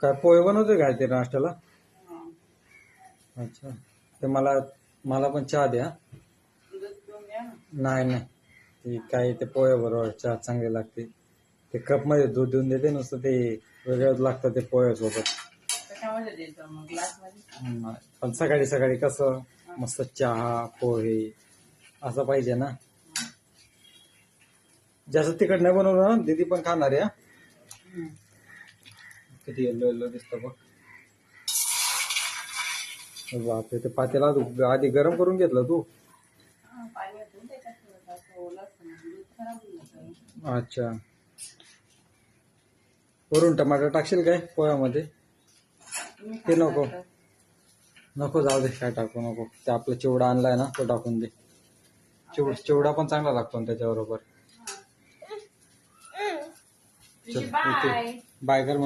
काय पोहे बनवते काय ते नाश्त्याला? अच्छा. ते मला मला पण चहा द्या. नाही नाही, ते काय ते पोहे बरोबर चहा चांगले लागते. ते कप मध्ये दूध देऊन देते नुसतं, ते वेगळंच लागतं ते पोह्यासोबत. पण सकाळी सकाळी कसं मस्त चहा पोहे असं पाहिजे ना. जास्त तिखट नाही बनवलं ना, दीदी पण खाणार आहे. किती येल्लो येल्लो दिसतं बघ. बापरे, ते पातेला आधी गरम करून घेतलं तू? अच्छा. वरून टमाटर टाकशील काय पोह्यामध्ये? ते नको नको, जाऊ दे, काय टाकू नको. ते आपला चिवडा आणलाय ना, तो टाकून दे. चिवडा पण चांगला लागतो ना त्याच्याबरोबर. बाय कर.